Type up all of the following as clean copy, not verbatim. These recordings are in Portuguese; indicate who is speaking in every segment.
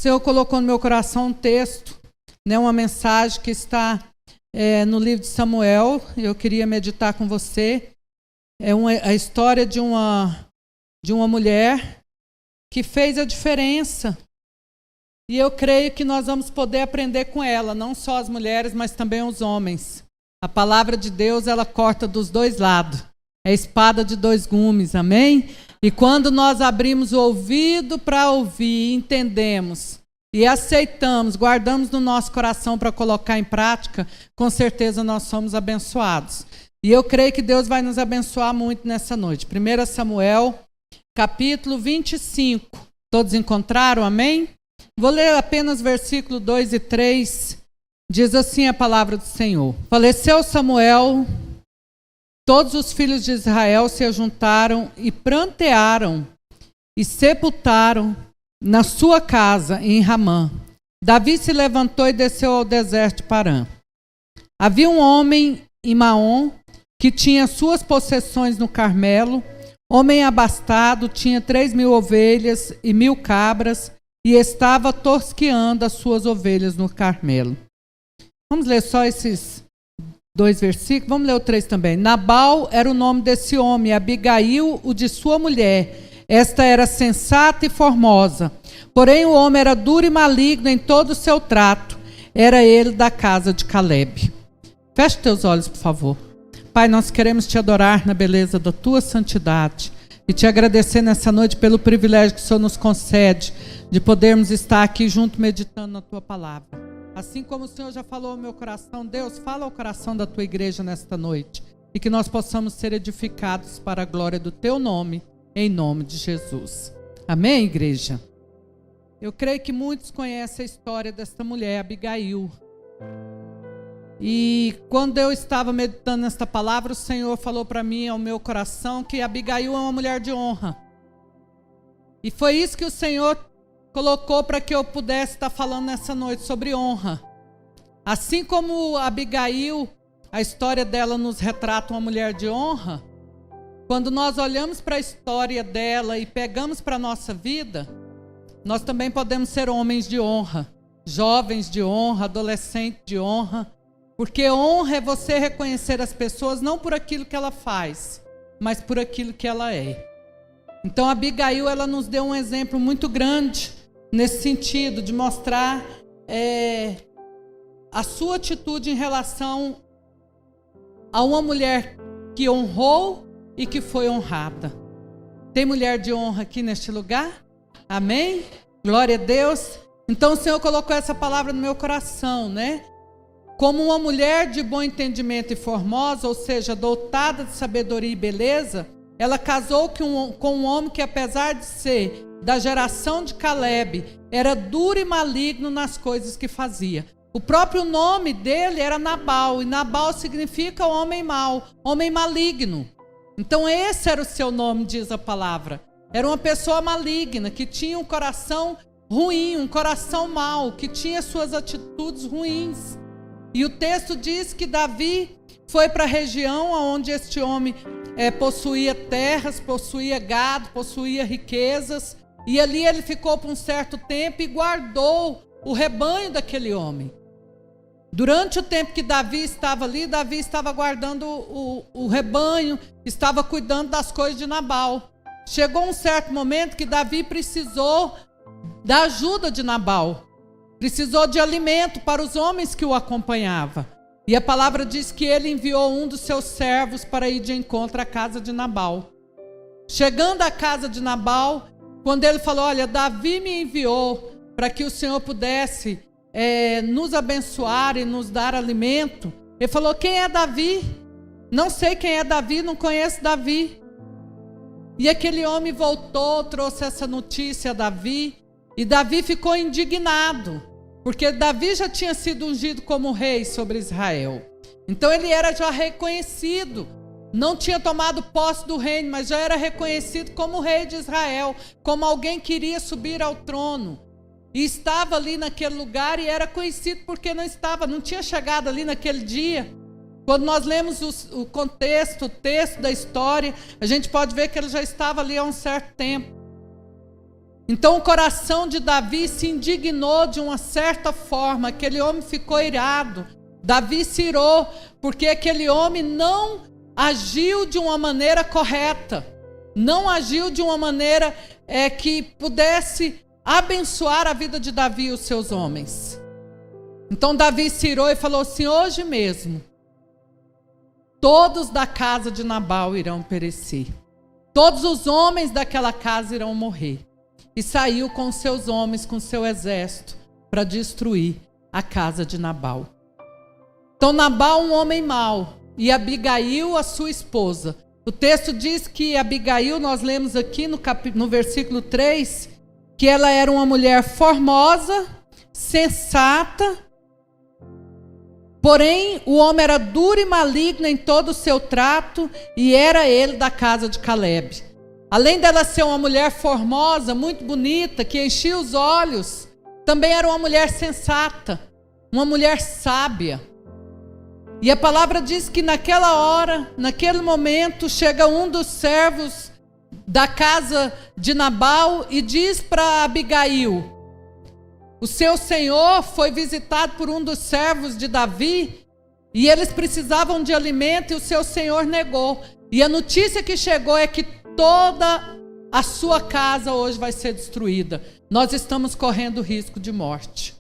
Speaker 1: Senhor colocou no meu coração um texto, né, uma mensagem que está no livro de Samuel. Eu queria meditar com você. É a história de uma mulher que fez a diferença. E eu creio que nós vamos poder aprender com ela, não só as mulheres, mas também os homens. A palavra de Deus, ela corta dos dois lados. É a espada de dois gumes, amém? E quando nós abrimos o ouvido para ouvir, entendemos e aceitamos, guardamos no nosso coração para colocar em prática, com certeza nós somos abençoados. E eu creio que Deus vai nos abençoar muito nessa noite. 1 Samuel, capítulo 25. Todos encontraram, amém? Vou ler apenas versículo 2 e 3. Diz assim a palavra do Senhor. Faleceu Samuel, todos os filhos de Israel se ajuntaram e prantearam e sepultaram na sua casa em Ramã. Davi se levantou e desceu ao deserto de Parã. Havia um homem em Maom que tinha suas possessões no Carmelo, homem abastado, tinha 3.000 ovelhas e 1.000 cabras e estava tosqueando as suas ovelhas no Carmelo. Vamos ler só esses 2 versículos, vamos ler o 3 também. Nabal era o nome desse homem, Abigail, o de sua mulher. Esta era sensata e formosa. Porém, o homem era duro e maligno em todo o seu trato. Era ele da casa de Caleb. Feche teus olhos, por favor. Pai, nós queremos te adorar na beleza da tua santidade e te agradecer nessa noite pelo privilégio que o Senhor nos concede de podermos estar aqui junto meditando na tua palavra. Assim como o Senhor já falou ao meu coração, Deus, fala ao coração da tua igreja nesta noite e que nós possamos ser edificados para a glória do teu nome, em nome de Jesus. Amém, igreja? Eu creio que muitos conhecem a história desta mulher, Abigail. E quando eu estava meditando nesta palavra, o Senhor falou para mim, ao meu coração, que Abigail é uma mulher de honra. E foi isso que o Senhor colocou para que eu pudesse estar falando nessa noite sobre honra. Assim como Abigail, a história dela nos retrata uma mulher de honra, quando nós olhamos para a história dela e pegamos para a nossa vida, nós também podemos ser homens de honra, jovens de honra, adolescentes de honra, porque honra é você reconhecer as pessoas não por aquilo que ela faz, mas por aquilo que ela é. Então Abigail, ela nos deu um exemplo muito grande nesse sentido, de mostrar a sua atitude em relação a uma mulher que honrou e que foi honrada. Tem mulher de honra aqui neste lugar? Amém? Glória a Deus. Então o Senhor colocou essa palavra no meu coração, né? Como uma mulher de bom entendimento e formosa, ou seja, dotada de sabedoria e beleza, ela casou com um homem que, apesar de ser da geração de Caleb, era duro e maligno nas coisas que fazia. O próprio nome dele era Nabal, e Nabal significa homem mau, homem maligno. Então esse era o seu nome, diz a palavra. Era uma pessoa maligna, que tinha um coração ruim, um coração mau, que tinha suas atitudes ruins. E o texto diz que Davi foi para a região onde este homem possuía terras, possuía gado, possuía riquezas. E ali ele ficou por um certo tempo e guardou o rebanho daquele homem. Durante o tempo que Davi estava ali, Davi estava guardando o rebanho, estava cuidando das coisas de Nabal. Chegou um certo momento que Davi precisou da ajuda de Nabal. Precisou de alimento para os homens que o acompanhavam. E a palavra diz que ele enviou um dos seus servos para ir de encontro à casa de Nabal. Chegando à casa de Nabal, quando ele falou, olha, Davi me enviou para que o Senhor pudesse nos abençoar e nos dar alimento. Ele falou, quem é Davi? Não sei quem é Davi, não conheço Davi. E aquele homem voltou, trouxe essa notícia a Davi, e Davi ficou indignado, porque Davi já tinha sido ungido como rei sobre Israel. Então ele era já reconhecido, não tinha tomado posse do reino, mas já era reconhecido como rei de Israel, como alguém que iria subir ao trono. E estava ali naquele lugar e era conhecido porque não tinha chegado ali naquele dia. Quando nós lemos o contexto, o texto da história, a gente pode ver que ele já estava ali há um certo tempo. Então o coração de Davi se indignou de uma certa forma, aquele homem ficou irado. Davi se irou, porque aquele homem não agiu de uma maneira correta, não agiu de uma maneira que pudesse abençoar a vida de Davi e os seus homens. Então Davi se irou e falou assim: hoje mesmo, todos da casa de Nabal irão perecer, todos os homens daquela casa irão morrer. E saiu com seus homens, com seu exército, para destruir a casa de Nabal. Então Nabal, um homem mau, e Abigail, a sua esposa. O texto diz que Abigail, nós lemos aqui no versículo 3, que ela era uma mulher formosa, sensata, porém o homem era duro e maligno em todo o seu trato, e era ele da casa de Calebe. Além dela ser uma mulher formosa, muito bonita, que enchia os olhos, também era uma mulher sensata, uma mulher sábia. E a palavra diz que naquela hora, naquele momento, chega um dos servos da casa de Nabal e diz para Abigail: o seu senhor foi visitado por um dos servos de Davi e eles precisavam de alimento e o seu senhor negou. E a notícia que chegou é que toda a sua casa hoje vai ser destruída. Nós estamos correndo risco de morte.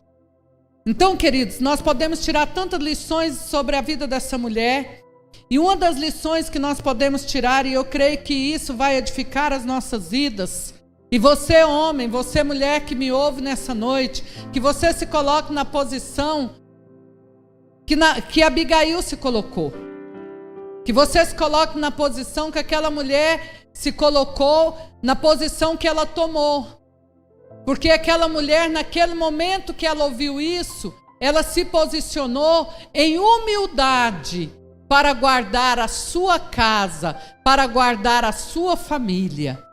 Speaker 1: Então, queridos, nós podemos tirar tantas lições sobre a vida dessa mulher. E uma das lições que nós podemos tirar, e eu creio que isso vai edificar as nossas vidas. E você, homem, você, mulher que me ouve nessa noite, que você se coloque na posição que Abigail se colocou. Que você se coloque na posição que aquela mulher se colocou, na posição que ela tomou. Porque aquela mulher, naquele momento que ela ouviu isso, ela se posicionou em humildade para guardar a sua casa, para guardar a sua família.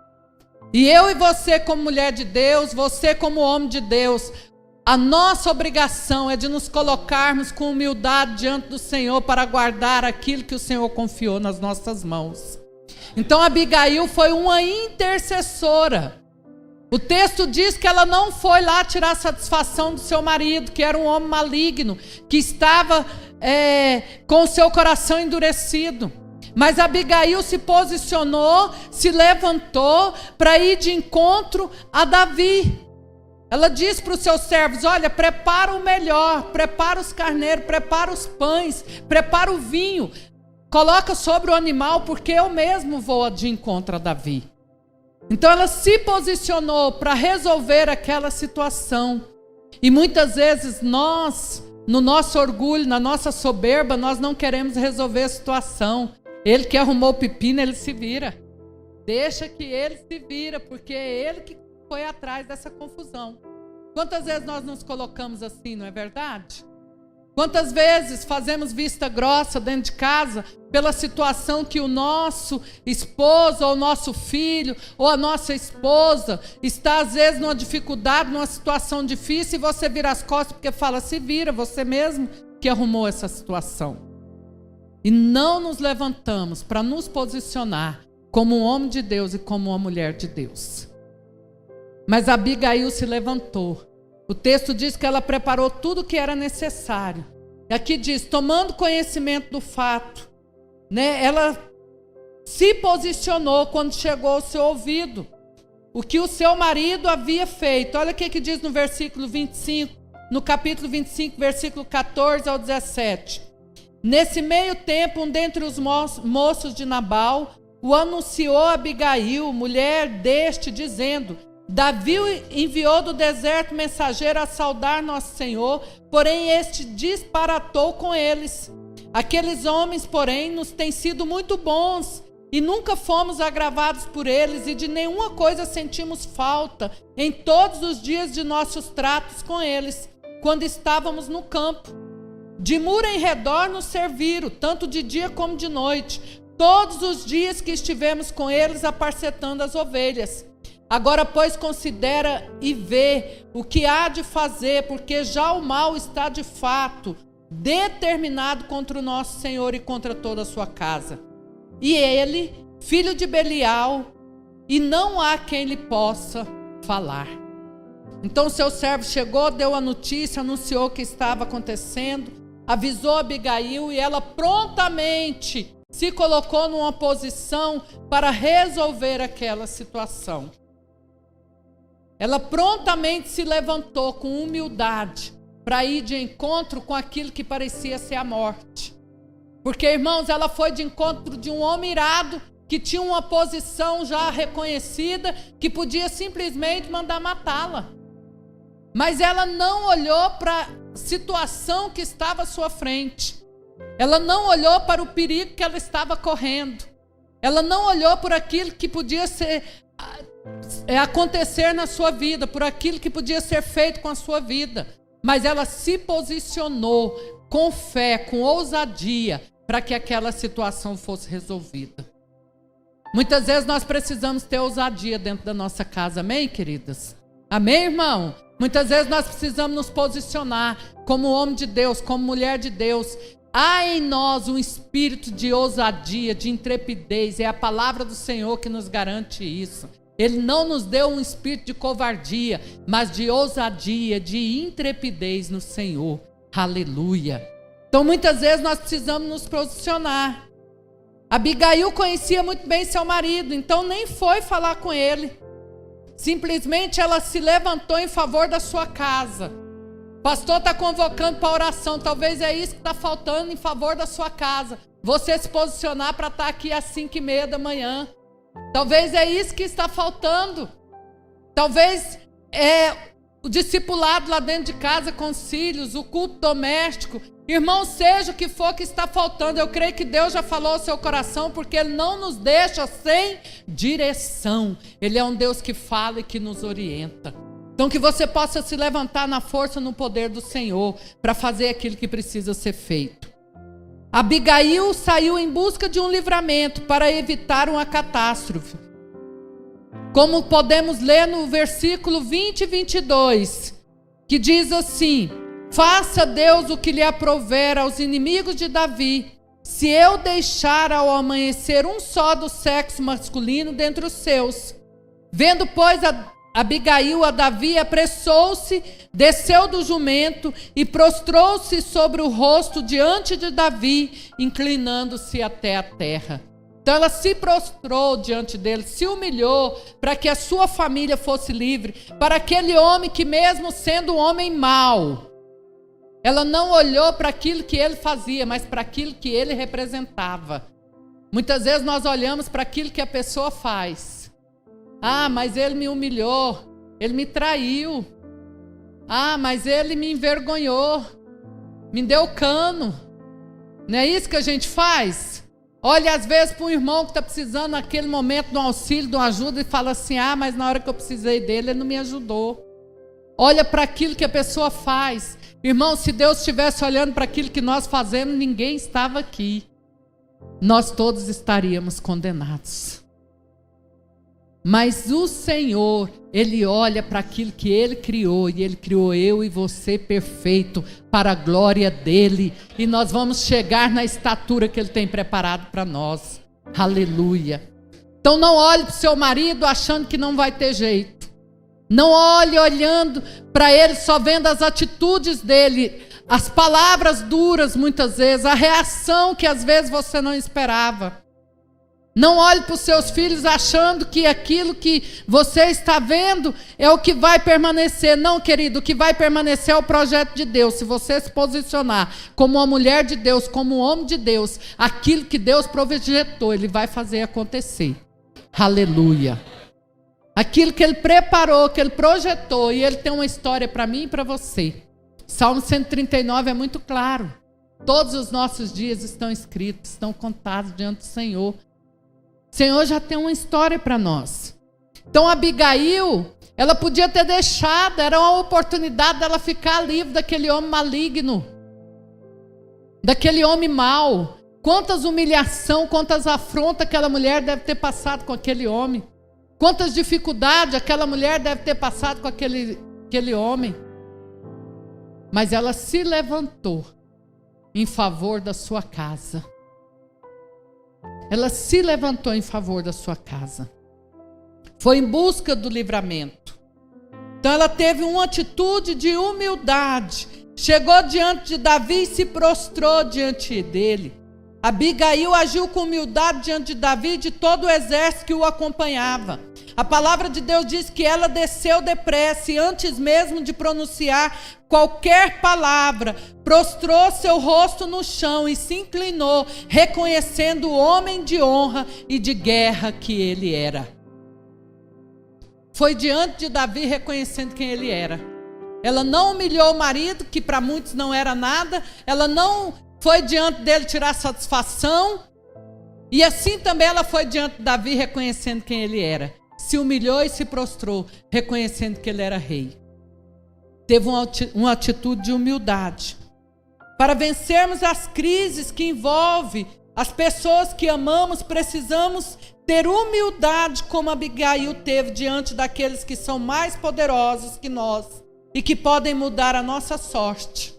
Speaker 1: E eu e você, como mulher de Deus, você como homem de Deus, a nossa obrigação é de nos colocarmos com humildade diante do Senhor para guardar aquilo que o Senhor confiou nas nossas mãos. Então Abigail foi uma intercessora. O texto diz que ela não foi lá tirar satisfação do seu marido, que era um homem maligno, que estava com o seu coração endurecido. Mas Abigail se posicionou, se levantou para ir de encontro a Davi. Ela disse para os seus servos: olha, prepara o melhor, prepara os carneiros, prepara os pães, prepara o vinho, coloca sobre o animal, porque eu mesmo vou de encontro a Davi. Então ela se posicionou para resolver aquela situação. E muitas vezes nós, no nosso orgulho, na nossa soberba, nós não queremos resolver a situação. Ele que arrumou o pepino, ele se vira. Deixa que ele se vira, porque é ele que foi atrás dessa confusão. Quantas vezes nós nos colocamos assim, não é verdade? Quantas vezes fazemos vista grossa dentro de casa pela situação que o nosso esposo ou o nosso filho ou a nossa esposa está às vezes numa dificuldade, numa situação difícil, e você vira as costas porque fala: se vira, você mesmo que arrumou essa situação. E não nos levantamos para nos posicionar como um homem de Deus e como uma mulher de Deus. Mas Abigail se levantou. O texto diz que ela preparou tudo o que era necessário. E aqui diz, tomando conhecimento do fato, né, ela se posicionou quando chegou ao seu ouvido o que o seu marido havia feito. Olha o que diz no versículo 25, no capítulo 25, versículo 14 ao 17. Nesse meio tempo, um dentre os moços de Nabal o anunciou a Abigail, mulher deste, dizendo: Davi enviou do deserto mensageiro a saudar nosso Senhor, porém este disparatou com eles. Aqueles homens, porém, nos têm sido muito bons e nunca fomos agravados por eles, e de nenhuma coisa sentimos falta em todos os dias de nossos tratos com eles, quando estávamos no campo. De muro em redor nos serviram, tanto de dia como de noite, todos os dias que estivemos com eles apacentando as ovelhas. Agora, pois, considera e vê o que há de fazer, porque já o mal está de fato determinado contra o nosso Senhor e contra toda a sua casa. E ele, filho de Belial, e não há quem lhe possa falar. Então seu servo chegou, deu a notícia, anunciou o que estava acontecendo, avisou Abigail e ela prontamente se colocou numa posição para resolver aquela situação. Ela prontamente se levantou com humildade para ir de encontro com aquilo que parecia ser a morte. Porque, irmãos, ela foi de encontro de um homem irado que tinha uma posição já reconhecida, que podia simplesmente mandar matá-la. Mas ela não olhou para a situação que estava à sua frente. Ela não olhou para o perigo que ela estava correndo. Ela não olhou por aquilo que podia acontecer na sua vida, por aquilo que podia ser feito com a sua vida. Mas ela se posicionou com fé, com ousadia, para que aquela situação fosse resolvida. Muitas vezes nós precisamos ter ousadia dentro da nossa casa, amém, queridas? Amém, irmão? Muitas vezes nós precisamos nos posicionar como homem de Deus, como mulher de Deus. Há em nós um espírito de ousadia, de intrepidez, é a palavra do Senhor que nos garante isso. Ele não nos deu um espírito de covardia, mas de ousadia, de intrepidez no Senhor. Aleluia. Então muitas vezes nós precisamos nos posicionar. Abigail conhecia muito bem seu marido, então nem foi falar com ele. Simplesmente ela se levantou em favor da sua casa. O pastor está convocando para oração, talvez é isso que está faltando em favor da sua casa. Você se posicionar para estar aqui às 5:30 da manhã. Talvez é isso que está faltando. Talvez é o discipulado lá dentro de casa com os filhos, o culto doméstico. Irmão, seja o que for que está faltando, eu creio que Deus já falou ao seu coração, porque Ele não nos deixa sem direção. Ele é um Deus que fala e que nos orienta. Então que você possa se levantar na força, no poder do Senhor, para fazer aquilo que precisa ser feito. Abigail saiu em busca de um livramento para evitar uma catástrofe. Como podemos ler no versículo 20 e 22, que diz assim: faça Deus o que lhe aprouver aos inimigos de Davi, se eu deixar ao amanhecer um só do sexo masculino dentre os seus. Vendo, pois, Abigail a Davi, apressou-se, desceu do jumento e prostrou-se sobre o rosto diante de Davi, inclinando-se até a terra. Então ela se prostrou diante dele, se humilhou para que a sua família fosse livre, para aquele homem que, mesmo sendo um homem mau, ela não olhou para aquilo que ele fazia, mas para aquilo que ele representava. Muitas vezes nós olhamos para aquilo que a pessoa faz. Ah, mas ele me humilhou, ele me traiu. Ah, mas ele me envergonhou, me deu cano. Não é isso que a gente faz? Olha às vezes para um irmão que está precisando naquele momento de um auxílio, de uma ajuda, e fala assim: ah, mas na hora que eu precisei dele, ele não me ajudou. Olha para aquilo que a pessoa faz. Irmão, se Deus estivesse olhando para aquilo que nós fazemos, ninguém estava aqui. Nós todos estaríamos condenados. Mas o Senhor, Ele olha para aquilo que Ele criou, e Ele criou eu e você perfeito para a glória dEle, e nós vamos chegar na estatura que Ele tem preparado para nós. Aleluia. Então não olhe para o seu marido achando que não vai ter jeito. Não olhe olhando para ele, só vendo as atitudes dele, as palavras duras muitas vezes, a reação que às vezes você não esperava. Não olhe para os seus filhos achando que aquilo que você está vendo é o que vai permanecer. Não, querido, o que vai permanecer é o projeto de Deus. Se você se posicionar como uma mulher de Deus, como um homem de Deus, aquilo que Deus projetou, Ele vai fazer acontecer. Aleluia. Aquilo que Ele preparou, que Ele projetou, e Ele tem uma história para mim e para você. Salmo 139 é muito claro. Todos os nossos dias estão escritos, estão contados diante do Senhor. O Senhor já tem uma história para nós. Então Abigail, ela podia ter deixado, era uma oportunidade dela ficar livre daquele homem maligno, daquele homem mau. Quantas humilhações, quantas afrontas aquela mulher deve ter passado com aquele homem. Quantas dificuldades aquela mulher deve ter passado com aquele homem. Mas ela se levantou em favor da sua casa. Ela se levantou em favor da sua casa. Foi em busca do livramento. Então ela teve uma atitude de humildade. Chegou diante de Davi e se prostrou diante dele. Abigail agiu com humildade diante de Davi e de todo o exército que o acompanhava. A palavra de Deus diz que ela desceu depressa e antes mesmo de pronunciar qualquer palavra, prostrou seu rosto no chão e se inclinou, reconhecendo o homem de honra e de guerra que ele era. Foi diante de Davi reconhecendo quem ele era. Ela não humilhou o marido, que para muitos não era nada. Ela não foi diante dele tirar satisfação. E assim também ela foi diante de Davi reconhecendo quem ele era. Se humilhou e se prostrou, reconhecendo que ele era rei. Teve uma atitude de humildade. Para vencermos as crises que envolvem as pessoas que amamos, precisamos ter humildade como Abigail teve diante daqueles que são mais poderosos que nós e que podem mudar a nossa sorte.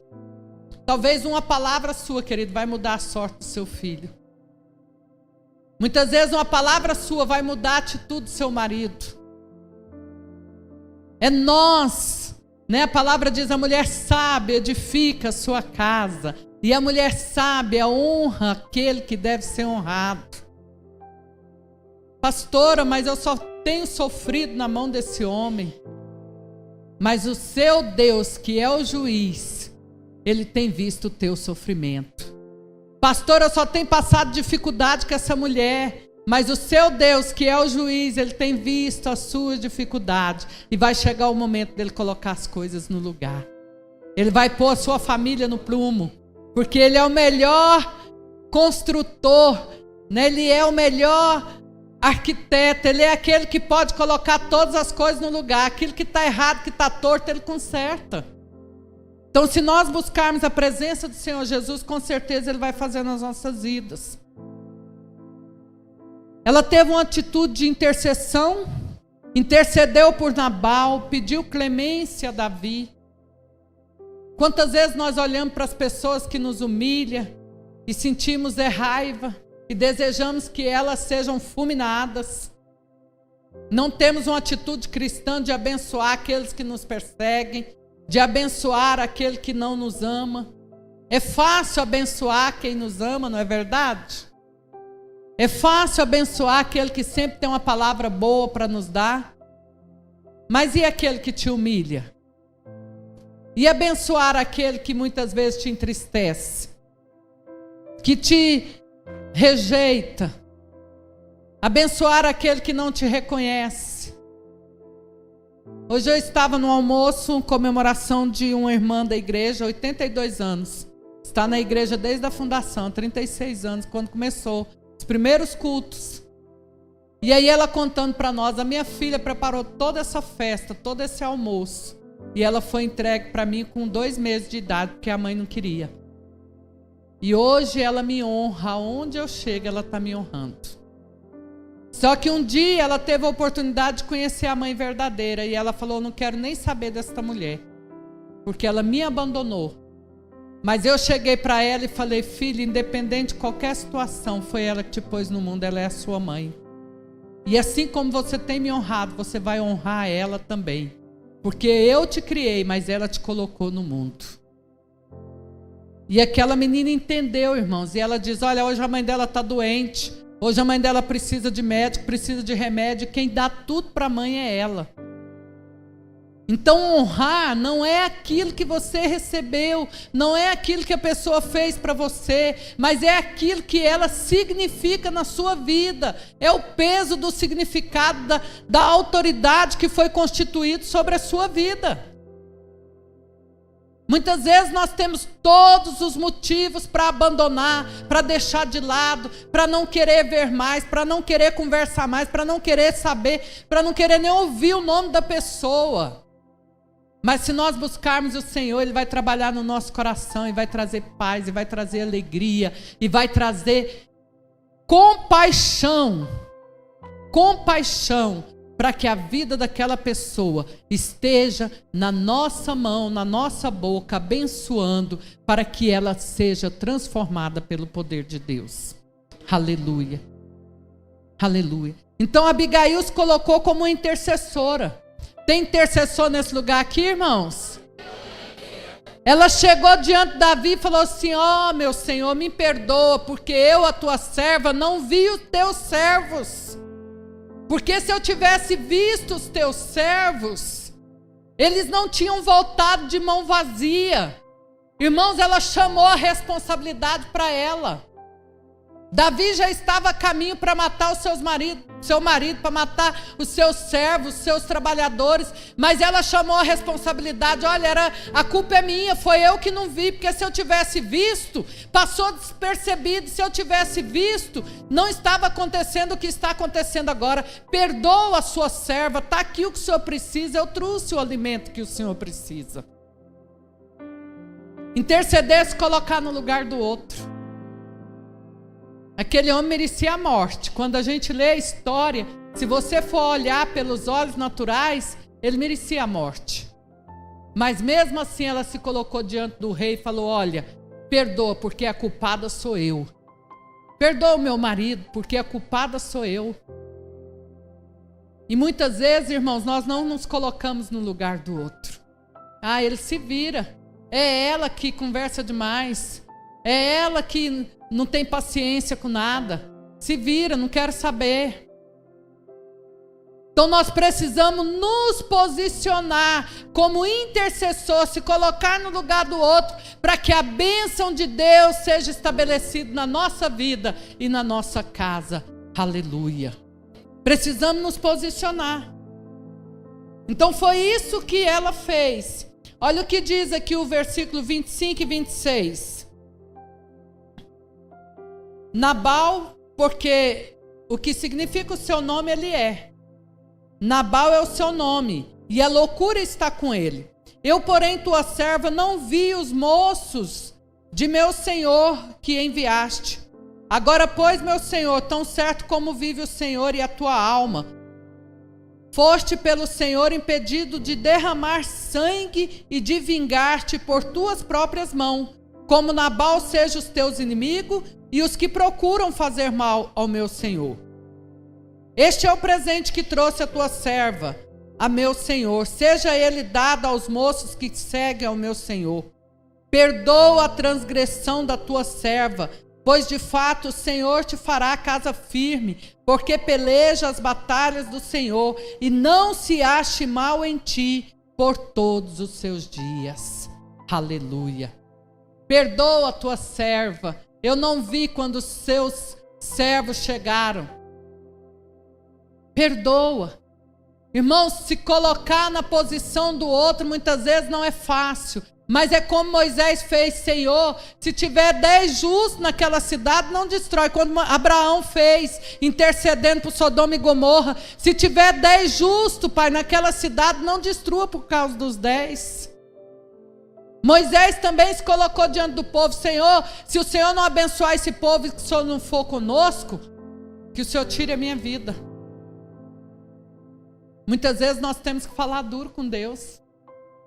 Speaker 1: Talvez uma palavra sua, querido, vai mudar a sorte do seu filho. Muitas vezes uma palavra sua vai mudar a atitude do seu marido. É nós, né? A palavra diz, a mulher sábia edifica a sua casa. E a mulher sábia honra aquele que deve ser honrado. Pastora, mas eu só tenho sofrido na mão desse homem. Mas o seu Deus, que é o juiz, ele tem visto o teu sofrimento. Pastor, eu só tenho passado dificuldade com essa mulher. Mas o seu Deus, que é o juiz, ele tem visto as suas dificuldades. E vai chegar o momento dele colocar as coisas no lugar. Ele vai pôr a sua família no prumo. Porque ele é o melhor construtor, né? Ele é o melhor arquiteto. Ele é aquele que pode colocar todas as coisas no lugar. Aquilo que está errado, que está torto, ele conserta. Então, se nós buscarmos a presença do Senhor Jesus, com certeza Ele vai fazer nas nossas vidas. Ela teve uma atitude de intercessão, intercedeu por Nabal, pediu clemência a Davi. Quantas vezes nós olhamos para as pessoas que nos humilham e sentimos raiva e desejamos que elas sejam fulminadas. Não temos uma atitude cristã de abençoar aqueles que nos perseguem, de abençoar aquele que não nos ama. É fácil abençoar quem nos ama, não é verdade? É fácil abençoar aquele que sempre tem uma palavra boa para nos dar. Mas e aquele que te humilha? E abençoar aquele que muitas vezes te entristece, que te rejeita? Abençoar aquele que não te reconhece? Hoje eu estava no almoço, comemoração de uma irmã da igreja, 82 anos. Está na igreja desde a fundação, 36 anos, quando começou os primeiros cultos. E aí ela contando para nós, a minha filha preparou toda essa festa, todo esse almoço. E ela foi entregue para mim com 2 meses de idade, porque a mãe não queria. E hoje ela me honra, aonde eu chego ela está me honrando. Só que um dia ela teve a oportunidade de conhecer a mãe verdadeira. E ela falou, não quero nem saber desta mulher, porque ela me abandonou. Mas eu cheguei para ela e falei, filha, independente de qualquer situação, foi ela que te pôs no mundo, ela é a sua mãe. E assim como você tem me honrado, você vai honrar ela também. Porque eu te criei, mas ela te colocou no mundo. E aquela menina entendeu, irmãos. E ela diz, olha, hoje a mãe dela está doente. Hoje a mãe dela precisa de médico, precisa de remédio. Quem dá tudo para a mãe é ela. Então honrar não é aquilo que você recebeu, não é aquilo que a pessoa fez para você, mas é aquilo que ela significa na sua vida. É o peso do significado da autoridade que foi constituído sobre a sua vida. Muitas vezes nós temos todos os motivos para abandonar, para deixar de lado, para não querer ver mais, para não querer conversar mais, para não querer saber, para não querer nem ouvir o nome da pessoa. Mas se nós buscarmos o Senhor, Ele vai trabalhar no nosso coração e vai trazer paz, e vai trazer alegria, e vai trazer compaixão, para que a vida daquela pessoa esteja na nossa mão, na nossa boca, abençoando, para que ela seja transformada pelo poder de Deus. Aleluia. Aleluia. Então Abigail se colocou como uma intercessora. Tem intercessor nesse lugar aqui, irmãos? Ela chegou diante de Davi e falou assim: ó, meu Senhor, me perdoa, porque eu, a tua serva, não vi os teus servos. Porque se eu tivesse visto os teus servos, eles não tinham voltado de mão vazia. Irmãos, ela chamou a responsabilidade para ela. Davi já estava a caminho para matar seu marido, para matar os seus servos, os seus trabalhadores, mas ela chamou a responsabilidade. Olha, a culpa é minha, foi eu que não vi, porque se eu tivesse visto, passou despercebido. Se eu tivesse visto, não estava acontecendo o que está acontecendo agora. Perdoa a sua serva, está aqui o que o Senhor precisa, eu trouxe o alimento que o Senhor precisa. Interceder é se colocar no lugar do outro. Aquele homem merecia a morte. Quando a gente lê a história, se você for olhar pelos olhos naturais, ele merecia a morte. Mas mesmo assim ela se colocou diante do rei e falou: olha, perdoa, porque a culpada sou eu. Perdoa o meu marido, porque a culpada sou eu. E muitas vezes, irmãos, nós não nos colocamos no lugar do outro. Ah, ele se vira. É ela que conversa demais. É ela que não tem paciência com nada. Se vira, não quero saber. Então nós precisamos nos posicionar como intercessor, se colocar no lugar do outro, para que a bênção de Deus seja estabelecida na nossa vida e na nossa casa. Aleluia. Precisamos nos posicionar. Então foi isso que ela fez. Olha o que diz aqui o versículo 25 e 26. Nabal, porque o que significa o seu nome, ele é. Nabal é o seu nome, e a loucura está com ele. Eu, porém, tua serva, não vi os moços de meu senhor que enviaste. Agora, pois, meu senhor, tão certo como vive o Senhor e a tua alma, foste pelo Senhor impedido de derramar sangue e de vingar-te por tuas próprias mãos, como Nabal seja os teus inimigos e os que procuram fazer mal ao meu senhor. Este é o presente que trouxe a tua serva, a meu senhor. Seja ele dado aos moços que seguem ao meu senhor. Perdoa a transgressão da tua serva, pois de fato o Senhor te fará casa firme, porque peleja as batalhas do Senhor, e não se ache mal em ti por todos os seus dias. Aleluia. Perdoa a tua serva. Eu não vi quando os seus servos chegaram. Perdoa. Irmãos, se colocar na posição do outro muitas vezes não é fácil. Mas é como Moisés fez: Senhor, se tiver 10 justos naquela cidade, não destrói. Quando Abraão fez, intercedendo por Sodoma e Gomorra, se tiver 10 justos, Pai, naquela cidade, não destrua por causa dos 10. Moisés também se colocou diante do povo: Senhor, se o Senhor não abençoar esse povo e que o Senhor não for conosco, que o Senhor tire a minha vida. Muitas vezes nós temos que falar duro com Deus,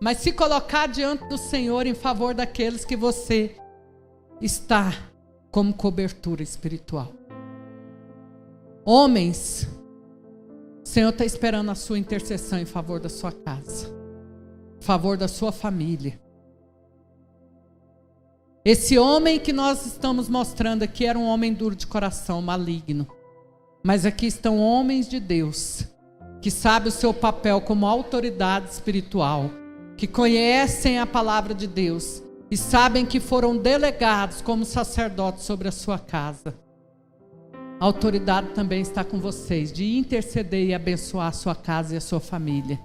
Speaker 1: mas se colocar diante do Senhor em favor daqueles que você está como cobertura espiritual. Homens, o Senhor está esperando a sua intercessão em favor da sua casa, em favor da sua família. Esse homem que nós estamos mostrando aqui era um homem duro de coração, maligno. Mas aqui estão homens de Deus, que sabem o seu papel como autoridade espiritual, que conhecem a palavra de Deus e sabem que foram delegados como sacerdotes sobre a sua casa. A autoridade também está com vocês, de interceder e abençoar a sua casa e a sua família.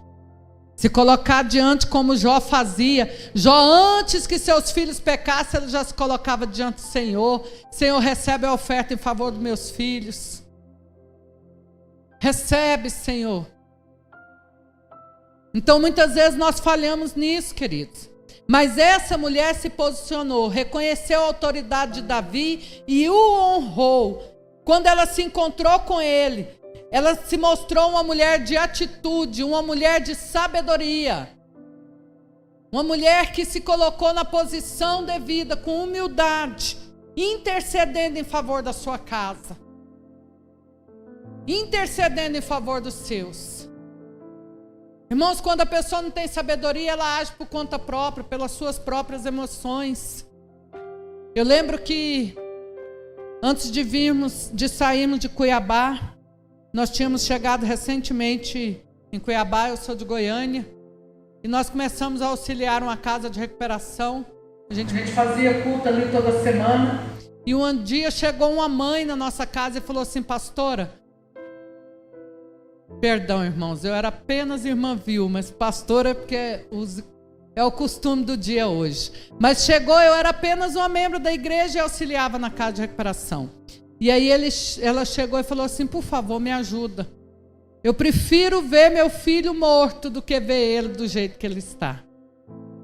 Speaker 1: Se colocar diante como Jó fazia. Jó, antes que seus filhos pecassem, ele já se colocava diante do Senhor. Senhor, recebe a oferta em favor dos meus filhos. Recebe, Senhor. Então muitas vezes nós falhamos nisso, queridos. Mas essa mulher se posicionou, reconheceu a autoridade de Davi e o honrou. Quando ela se encontrou com ele, ela se mostrou uma mulher de atitude, uma mulher de sabedoria. Uma mulher que se colocou na posição devida, com humildade, intercedendo em favor da sua casa. Intercedendo em favor dos seus. Irmãos, quando a pessoa não tem sabedoria, ela age por conta própria, pelas suas próprias emoções. Eu lembro que antes de sairmos de Cuiabá, nós tínhamos chegado recentemente em Cuiabá, eu sou de Goiânia, e nós começamos a auxiliar uma casa de recuperação. A gente fazia culto ali toda semana. E um dia chegou uma mãe na nossa casa e falou assim: pastora, perdão, irmãos, eu era apenas irmã Vil, mas pastora é porque é o costume do dia hoje. Mas chegou, eu era apenas uma membro da igreja e auxiliava na casa de recuperação. E aí ela chegou e falou assim: por favor, me ajuda. Eu prefiro ver meu filho morto do que ver ele do jeito que ele está.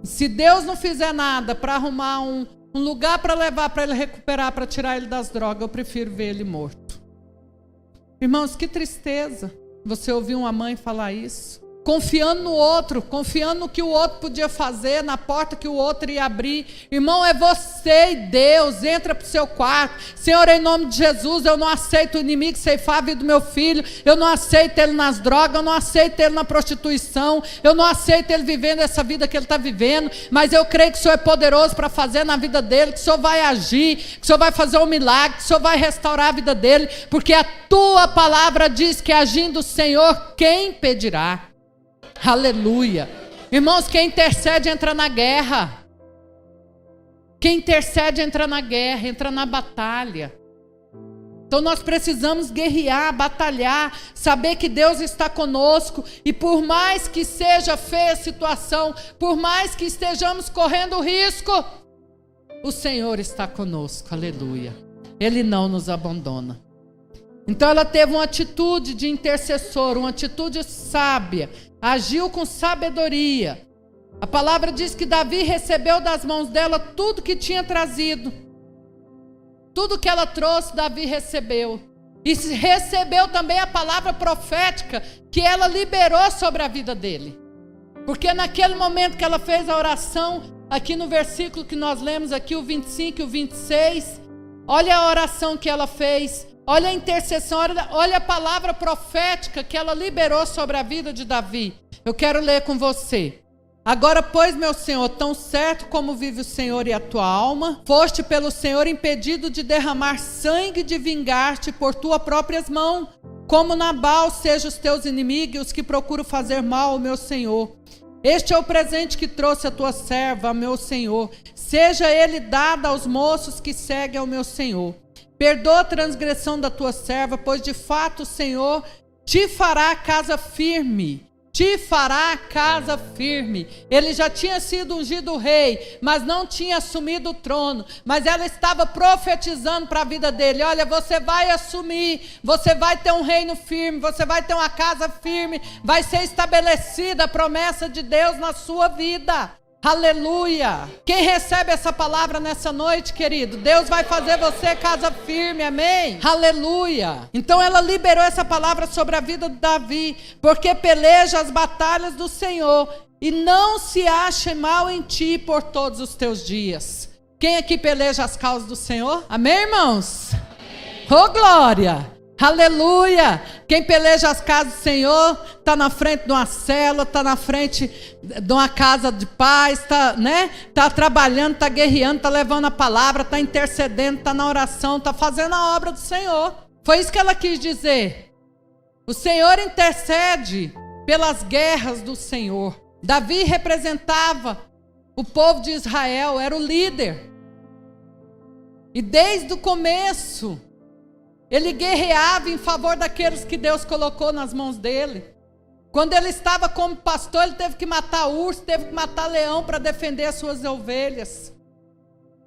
Speaker 1: Se Deus não fizer nada para arrumar um lugar para levar, para ele recuperar, para tirar ele das drogas, eu prefiro ver ele morto. Irmãos, que tristeza você ouvir uma mãe falar isso. Confiando no outro, confiando no que o outro podia fazer, na porta que o outro ia abrir. Irmão, é você e Deus. Entra para o seu quarto. Senhor, em nome de Jesus, eu não aceito o inimigo ceifar a vida do meu filho. Eu não aceito ele nas drogas. Eu não aceito ele na prostituição. Eu não aceito ele vivendo essa vida que ele está vivendo. Mas eu creio que o Senhor é poderoso para fazer na vida dele. Que o Senhor vai agir. Que o Senhor vai fazer um milagre. Que o Senhor vai restaurar a vida dele. Porque a tua palavra diz que agindo o Senhor, quem impedirá? Aleluia. Irmãos, quem intercede entra na guerra. Quem intercede entra na guerra, entra na batalha. Então nós precisamos guerrear, batalhar, saber que Deus está conosco. E por mais que seja feia a situação, por mais que estejamos correndo risco, o Senhor está conosco, aleluia. Ele não nos abandona. Então ela teve uma atitude de intercessor, uma atitude sábia. Agiu com sabedoria. A palavra diz que Davi recebeu das mãos dela tudo que tinha trazido. Tudo que ela trouxe, Davi recebeu. E recebeu também a palavra profética que ela liberou sobre a vida dele. Porque naquele momento que ela fez a oração, aqui no versículo que nós lemos aqui, o 25 e o 26, olha a oração que ela fez. Olha a intercessão, olha a palavra profética que ela liberou sobre a vida de Davi. Eu quero ler com você. Agora, pois, meu Senhor, tão certo como vive o Senhor e a tua alma, foste pelo Senhor impedido de derramar sangue, de vingar-te por tuas próprias mãos, como Nabal sejam os teus inimigos, os que procuram fazer mal ao meu Senhor. Este é o presente que trouxe a tua serva, meu Senhor. Seja ele dado aos moços que seguem ao meu Senhor. Perdoa a transgressão da tua serva, pois de fato o Senhor te fará casa firme. Te fará casa firme. Ele já tinha sido ungido rei, mas não tinha assumido o trono. Mas ela estava profetizando para a vida dele: olha, você vai assumir, você vai ter um reino firme, você vai ter uma casa firme, vai ser estabelecida a promessa de Deus na sua vida. Aleluia! Quem recebe essa palavra nessa noite, querido? Deus vai fazer você casa firme, amém? Aleluia! Então ela liberou essa palavra sobre a vida de Davi, porque peleja as batalhas do Senhor e não se ache mal em ti por todos os teus dias. Quem aqui peleja as causas do Senhor? Amém, irmãos? Oh, glória! Aleluia! Quem peleja as casas do Senhor está na frente de uma célula, está na frente de uma casa de paz, está trabalhando, está guerreando, está levando a palavra, está intercedendo, está na oração, está fazendo a obra do Senhor. Foi isso que ela quis dizer. O Senhor intercede pelas guerras do Senhor. Davi representava o povo de Israel, era o líder. E desde o começo ele guerreava em favor daqueles que Deus colocou nas mãos dele. Quando ele estava como pastor, ele teve que matar urso, teve que matar leão para defender as suas ovelhas.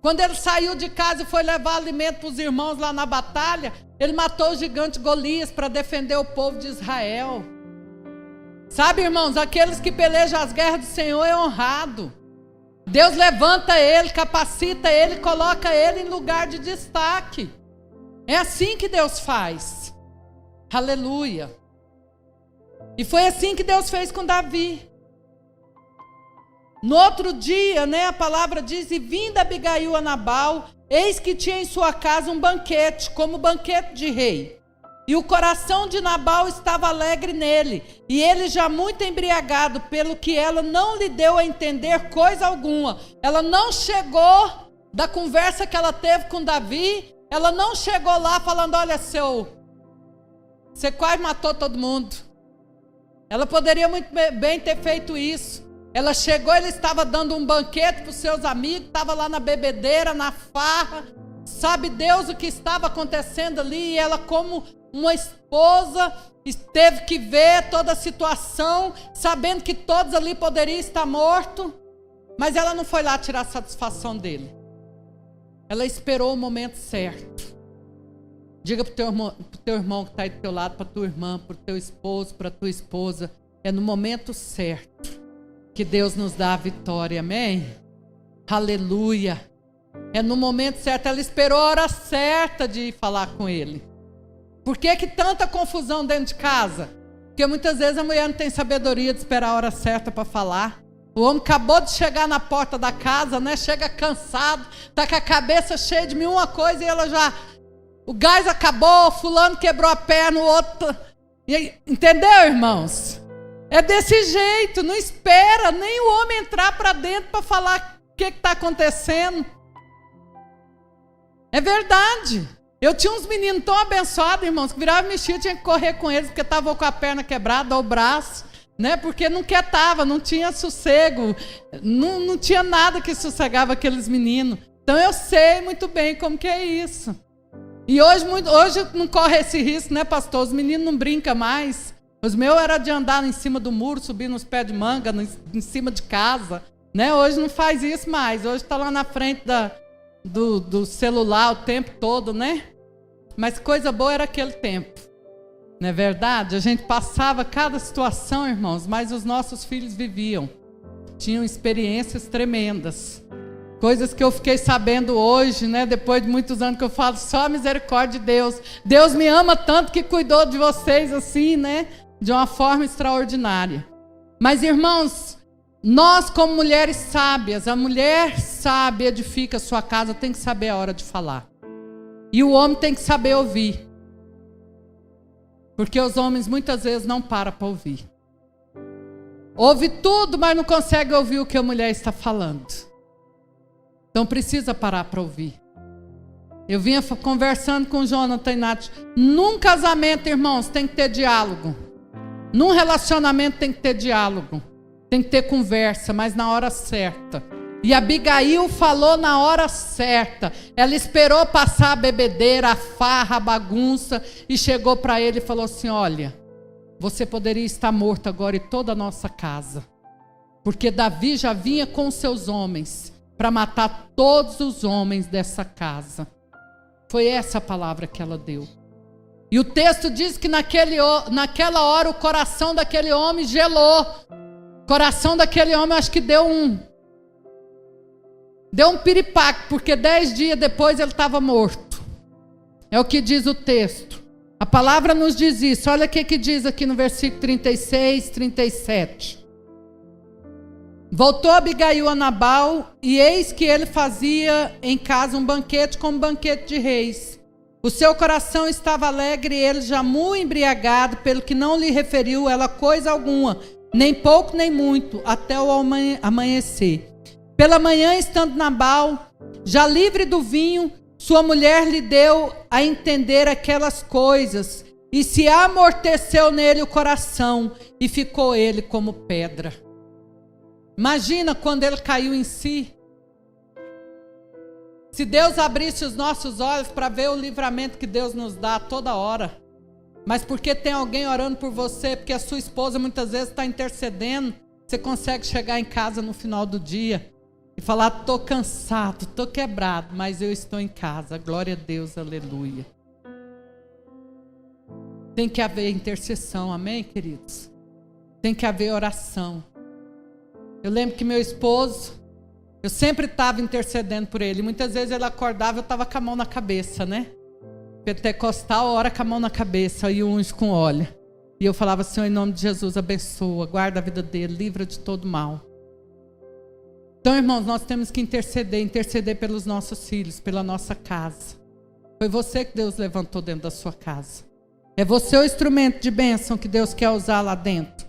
Speaker 1: Quando ele saiu de casa e foi levar alimento para os irmãos lá na batalha, ele matou o gigante Golias para defender o povo de Israel. Sabe, irmãos, aqueles que pelejam as guerras do Senhor é honrado. Deus levanta ele, capacita ele, coloca ele em lugar de destaque. É assim que Deus faz. Aleluia. E foi assim que Deus fez com Davi. No outro dia, a palavra diz: e vinda Abigail a Nabal, eis que tinha em sua casa um banquete, como banquete de rei. E o coração de Nabal estava alegre nele, e ele já muito embriagado, pelo que ela não lhe deu a entender coisa alguma. Ela não chegou da conversa que ela teve com Davi, ela não chegou lá falando, olha, você quase matou todo mundo. Ela poderia muito bem ter feito isso. Ela chegou, ele estava dando um banquete para os seus amigos, estava lá na bebedeira, na farra, sabe Deus o que estava acontecendo ali, e ela como uma esposa teve que ver toda a situação, sabendo que todos ali poderiam estar mortos, mas ela não foi lá tirar satisfação dele. Ela esperou o momento certo. Diga para o teu irmão que está aí do teu lado, para a tua irmã, para o teu esposo, para a tua esposa, é no momento certo que Deus nos dá a vitória, amém? Aleluia! É no momento certo, ela esperou a hora certa de ir falar com ele. Por que tanta confusão dentro de casa? Porque muitas vezes a mulher não tem sabedoria de esperar a hora certa para falar. O homem acabou de chegar na porta da casa, né? Chega cansado, está com a cabeça cheia de mil uma coisa e ela já... O gás acabou, fulano quebrou a perna, o outro... Entendeu, irmãos? É desse jeito, não espera nem o homem entrar para dentro para falar o que está acontecendo. É verdade. Eu tinha uns meninos tão abençoados, irmãos, que virava e mexia, eu tinha que correr com eles, porque estavam com a perna quebrada, ou o braço, né? Porque não quietava, não tinha sossego, não tinha nada que sossegava aqueles meninos. Então eu sei muito bem como que é isso. E hoje não corre esse risco, né, pastor? Os meninos não brincam mais. Os meus era de andar em cima do muro, subir nos pés de manga, em cima de casa, né? Hoje não faz isso mais, hoje está lá na frente do celular o tempo todo, né? Mas coisa boa era aquele tempo, não é verdade? A gente passava cada situação, irmãos, mas os nossos filhos viviam, tinham experiências tremendas, coisas que eu fiquei sabendo hoje, né? Depois de muitos anos que eu falo, só a misericórdia de Deus. Deus me ama tanto que cuidou de vocês assim, né? De uma forma extraordinária. Mas, irmãos, nós como mulheres sábias, a mulher sábia edifica a sua casa, tem que saber a hora de falar. E o homem tem que saber ouvir. Porque os homens muitas vezes não param para ouvir. Ouve tudo, mas não consegue ouvir o que a mulher está falando. Então precisa parar para ouvir. Eu vinha conversando com o Jonathan e Nath. Num casamento, irmãos, tem que ter diálogo. Num relacionamento tem que ter diálogo. Tem que ter conversa, mas na hora certa. E Abigail falou na hora certa. Ela esperou passar a bebedeira, a farra, a bagunça, e chegou para ele e falou assim, olha, você poderia estar morto agora e toda a nossa casa. Porque Davi já vinha com seus homens para matar todos os homens dessa casa. Foi essa a palavra que ela deu. E o texto diz que naquela hora o coração daquele homem gelou. O coração daquele homem acho que deu um piripaque, porque 10 dias depois ele estava morto. É o que diz o texto. A palavra nos diz isso. Olha o que diz aqui no versículo 36, 37. Voltou Abigail a Nabal, e eis que ele fazia em casa um banquete como banquete de reis. O seu coração estava alegre e ele já muito embriagado, pelo que não lhe referiu ela coisa alguma, nem pouco nem muito, até o amanhecer. Pela manhã, estando Nabal, já livre do vinho, sua mulher lhe deu a entender aquelas coisas, e se amorteceu nele o coração, e ficou ele como pedra. Imagina quando ele caiu em si. Se Deus abrisse os nossos olhos para ver o livramento que Deus nos dá toda hora, mas porque tem alguém orando por você, porque a sua esposa muitas vezes está intercedendo, você consegue chegar em casa no final do dia e falar, estou cansado, estou quebrado, mas eu estou em casa, glória a Deus, aleluia. Tem que haver intercessão, amém, queridos? Tem que haver oração. Eu lembro que meu esposo, eu sempre estava intercedendo por ele. Muitas vezes ele acordava, eu estava com a mão na cabeça, né? Pentecostal, ora com a mão na cabeça e unge com óleo. E eu falava, Senhor, em nome de Jesus, abençoa, guarda a vida dele, livra de todo mal. Então, irmãos, nós temos que interceder pelos nossos filhos, pela nossa casa. Foi você que Deus levantou dentro da sua casa. É você o instrumento de bênção que Deus quer usar lá dentro.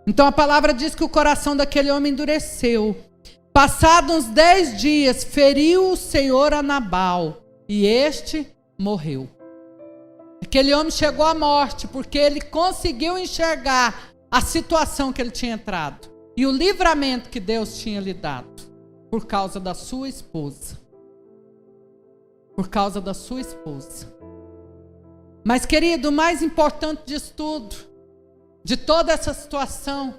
Speaker 1: Então a palavra diz que o coração daquele homem endureceu. Passados uns 10 dias, feriu o Senhor a Nabal e este morreu. Aquele homem chegou à morte porque ele conseguiu enxergar a situação que ele tinha entrado e o livramento que Deus tinha lhe dado por causa da sua esposa. Por causa da sua esposa. Mas, querido, o mais importante disso tudo, de toda essa situação,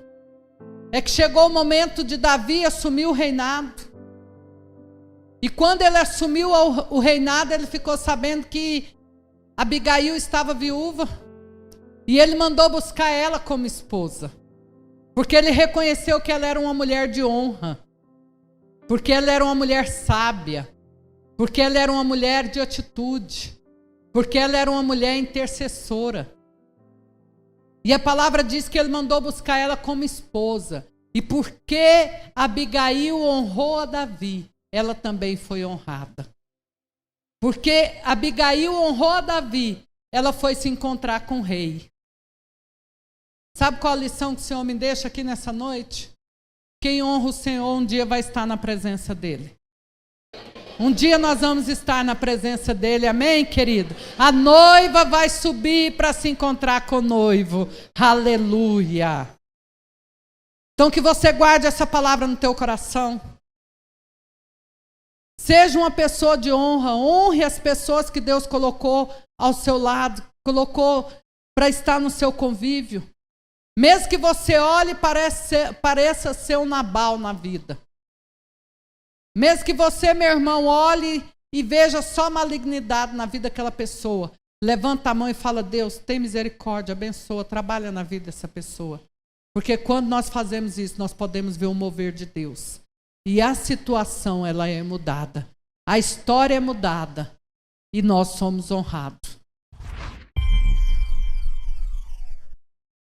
Speaker 1: é que chegou o momento de Davi assumir o reinado. E quando ele assumiu o reinado, ele ficou sabendo que Abigail estava viúva. E ele mandou buscar ela como esposa. Porque ele reconheceu que ela era uma mulher de honra. Porque ela era uma mulher sábia. Porque ela era uma mulher de atitude. Porque ela era uma mulher intercessora. E a palavra diz que ele mandou buscar ela como esposa. E porque Abigail honrou a Davi, ela também foi honrada. Porque Abigail honrou a Davi, ela foi se encontrar com o rei. Sabe qual a lição que o Senhor me deixa aqui nessa noite? Quem honra o Senhor um dia vai estar na presença dele. Um dia nós vamos estar na presença dele, amém, querido? A noiva vai subir para se encontrar com o noivo, aleluia. Então que você guarde essa palavra no teu coração. Seja uma pessoa de honra, honre as pessoas que Deus colocou ao seu lado, colocou para estar no seu convívio. Mesmo que você olhe e pareça ser um Nabal na vida. Mesmo que você, meu irmão, olhe e veja só malignidade na vida daquela pessoa. Levanta a mão e fala: Deus, tem misericórdia, abençoa, trabalha na vida dessa pessoa. Porque quando nós fazemos isso, nós podemos ver o mover de Deus. E a situação, ela é mudada. A história é mudada. E nós somos honrados.